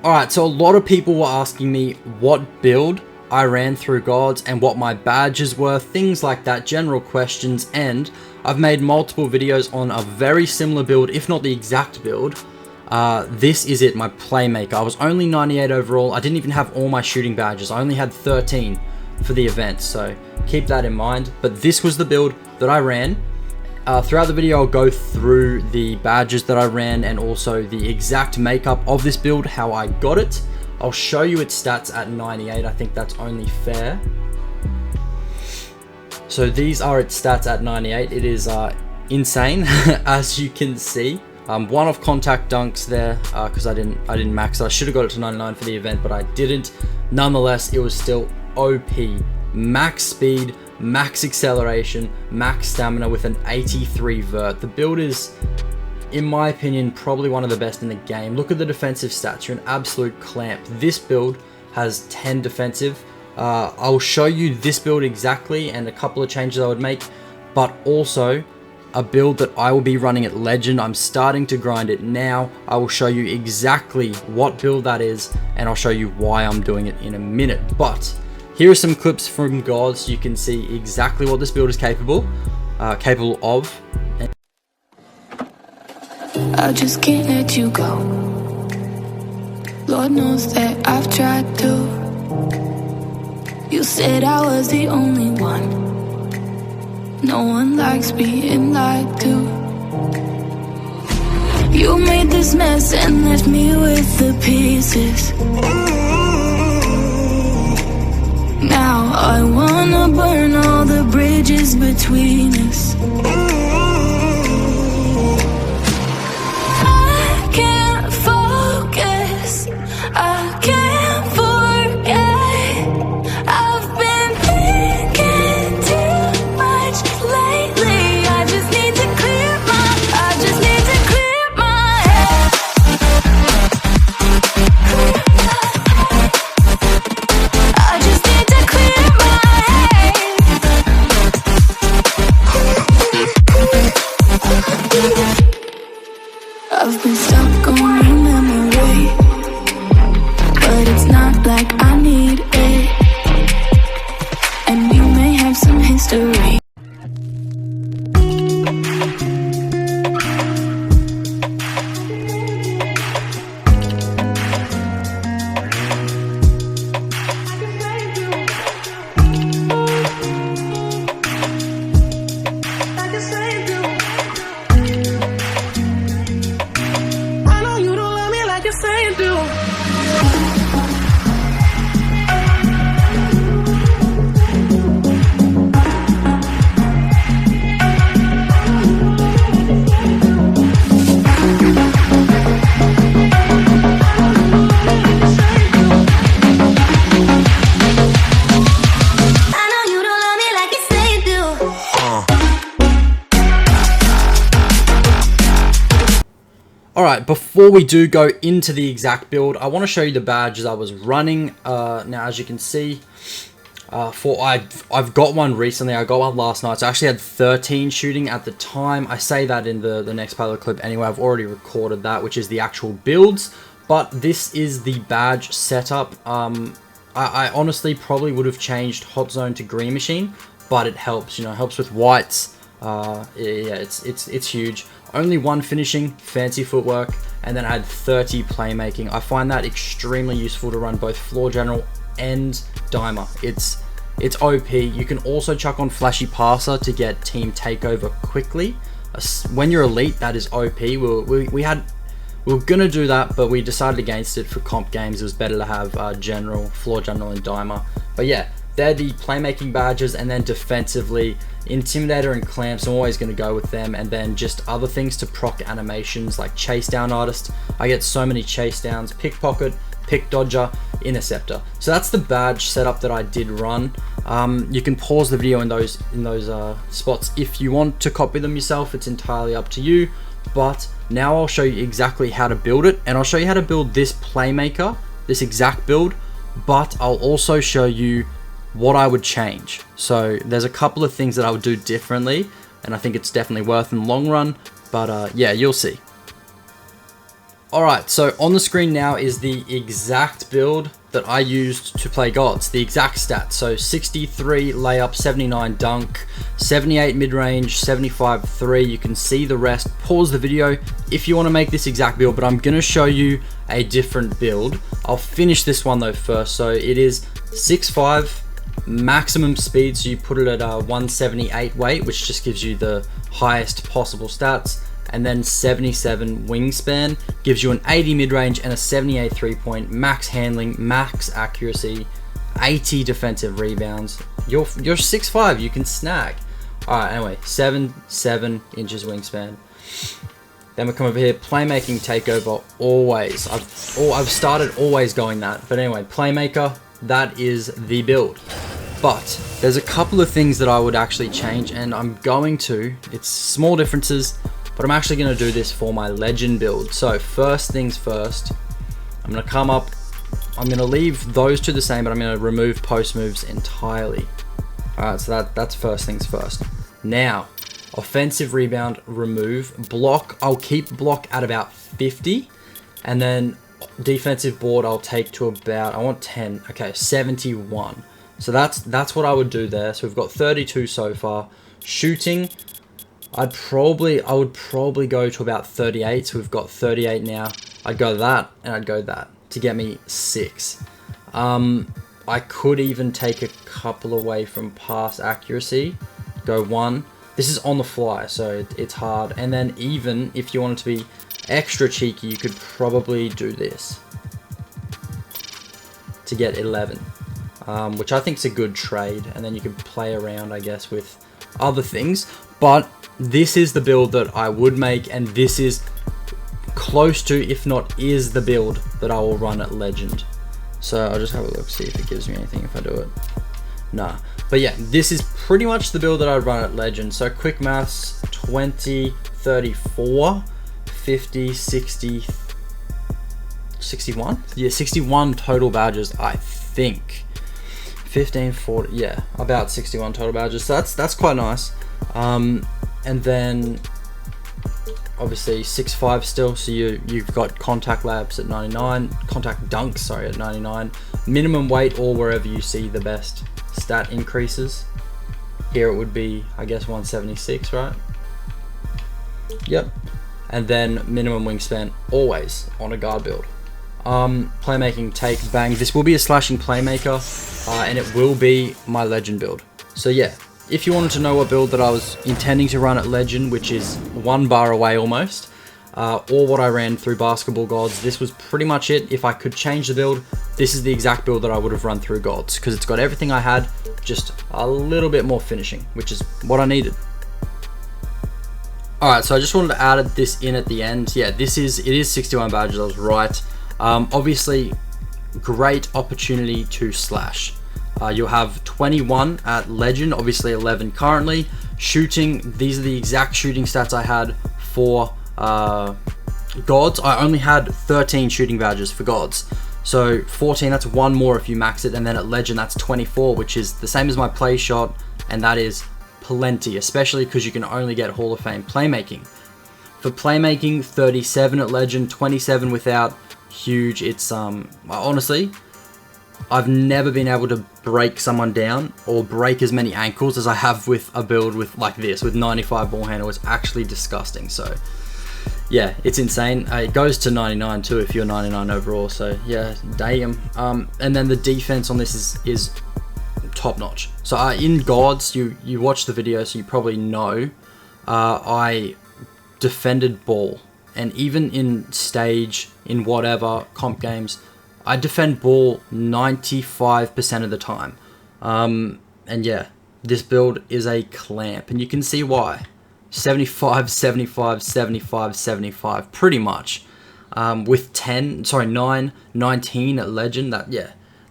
Alright, so a lot of people were asking me what build I ran through GODZ and what my badges were, things like that, general questions, and I've made multiple videos on a very similar build, if not the exact build. This is it, my Playmaker. I was only 98 overall. I didn't even have all my shooting badges. I only had 13 for the event, so keep that in mind. But this was the build that I ran. Throughout the video, I'll go through the badges that I ran and also the exact makeup of this build, how I got it. I'll show you its stats at 98. I think that's only fair. So these are its stats at 98. It is insane, as you can see. One off contact dunks there because I didn't max it. I should have got it to 99 for the event, but I didn't. Nonetheless, it was still OP. Max speed, max acceleration, max stamina with an 83 vert. The build is, in my opinion, probably one of the best in the game. Look at the defensive stats. You're an absolute clamp. This build has 10 defensive. I'll show you this build exactly and a couple of changes I would make, but also a build that I will be running at Legend. I'm starting to grind it now. I will show you exactly what build that is, and I'll show you why I'm doing it in a minute. But here are some clips from GODZ so you can see exactly what this build is capable of. I just can't let you go. Lord knows that I've tried to. You said I was the only one. No one likes being lied to. You made this mess and left me with the pieces. Now I wanna burn all the bridges between us. I can't forget. I've been thinking too much lately. I just need to clear my head. I just need to clear my head. I've been stuck on your memory, but it's not like I need it, and we may have some history. I know you don't love me like you say you do. Alright, before we do go into the exact build, I want to show you the badges I was running. Now, as you can see, I've got one recently. I got one last night. So I actually had 13 shooting at the time. I say that in the next part of the clip anyway. I've already recorded that, which is the actual builds. But this is the badge setup. I honestly probably would have changed Hot Zone to Green Machine, but it helps. You know, it helps with whites. Yeah, it's huge. Only one finishing, fancy footwork, and then I had 30 playmaking. I find that extremely useful to run both floor general and dimer. It's OP. You can also chuck on flashy passer to get team takeover quickly. When you're elite, that is OP. We were gonna do that, but we decided against it for comp games. It was better to have general, floor general, and dimer. But yeah, they're the playmaking badges, and then defensively, Intimidator and Clamps, I'm always going to go with them, and then just other things to proc animations like Chase Down Artist. I get so many Chase Downs, Pickpocket, Pick Dodger, Interceptor. So that's the badge setup that I did run. You can pause the video in those spots if you want to copy them yourself. It's entirely up to you, but now I'll show you exactly how to build it, and I'll show you how to build this Playmaker, this exact build, but I'll also show you what I would change. So there's a couple of things that I would do differently, and I think it's definitely worth in the long run, but yeah, you'll see. Alright, so on the screen now is the exact build that I used to play GODZ, the exact stats. So 63 layup, 79 dunk, 78 mid-range, 75 3. You can see the rest. Pause the video if you want to make this exact build, but I'm going to show you a different build. I'll finish this one though first. So it is 6'5", maximum speed, so you put it at 178 weight, which just gives you the highest possible stats. And then 77 wingspan, gives you an 80 mid-range and a 78 3-point, max handling, max accuracy, 80 defensive rebounds. You're 6'5", you can snag. Alright, anyway, 7 inches wingspan. Then we come over here, playmaking takeover, always. I've started always going that, but anyway, playmaker, that is the build. But there's a couple of things that I would actually change, and I'm going to, it's small differences, but I'm actually going to do this for my legend build. So first things first, I'm going to come up, I'm going to leave those two the same, but I'm going to remove post moves entirely. Alright, so that's first things first. Now, offensive rebound, remove. Block, I'll keep block at about 50. And then defensive board, I'll take to about, I want 10, okay, 71. So that's what I would do there. So we've got 32 so far. Shooting, I would probably go to about 38. So we've got 38 now. I'd go that and I'd go that to get me 6. I could even take a couple away from pass accuracy. Go 1. This is on the fly, so it's hard. And then even if you wanted to be extra cheeky, you could probably do this to get 11, which I think is a good trade. And then you could play around, I guess, with other things. But this is the build that I would make, and this is close to, if not is, the build that I will run at Legend. So I'll just have a look, see if it gives me anything if I do it. Nah. But yeah, this is pretty much the build that I'd run at Legend. So quick maths, 20, 34, 50, 60, 61? Yeah, 61 total badges, I think. 15, 40, yeah, about 61 total badges. So that's quite nice. And then obviously 6'5" still, so you've got contact labs at 99, contact dunks, sorry, at 99, minimum weight, or wherever you see the best stat increases. Here it would be, I guess, 176, right? Yep. And then minimum wingspan, always on a guard build. Playmaking, take, bang. This will be a slashing playmaker, and it will be my legend build. So yeah, if you wanted to know what build that I was intending to run at Legend, which is 1 bar away almost, or what I ran through Basketball GODZ, this was pretty much it. If I could change the build, this is the exact build that I would have run through GODZ, because it's got everything I had, just a little bit more finishing, which is what I needed. Alright, so I just wanted to add this in at the end. Yeah, it is 61 badges, I was right. Obviously, great opportunity to slash. You'll have 21 at Legend, obviously 11 currently. Shooting, these are the exact shooting stats I had for GODZ. I only had 13 shooting badges for GODZ. So 14, that's 1 more if you max it. And then at Legend, that's 24, which is the same as my play shot. And that is plenty, especially because you can only get Hall of Fame playmaking. For playmaking, 37 at Legend, 27 without. Huge. It's, honestly, I've never been able to break someone down or break as many ankles as I have with a build with like this, with 95 ball handle. It's actually disgusting. So yeah, it's insane. It goes to 99 too if you're 99 overall. So yeah, damn. And then the defense on this is top notch. So in GODZ, you watch the video, so you probably know I defended ball, and even in stage, in whatever comp games, I defend ball 95% of the time. And yeah, this build is a clamp, and you can see why. 75, 75, 75, 75, pretty much. With 9, 19 at Legend,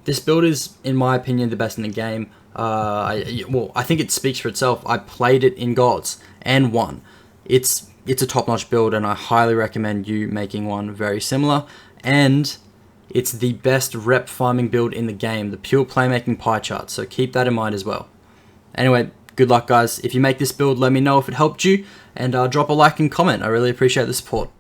this build is, in my opinion, the best in the game. I think it speaks for itself. I played it in GODZ and won. It's a top-notch build, and I highly recommend you making one very similar. And it's the best rep farming build in the game, the pure playmaking pie chart, so keep that in mind as well. Anyway, good luck guys. If you make this build, let me know if it helped you, and drop a like and comment. I really appreciate the support.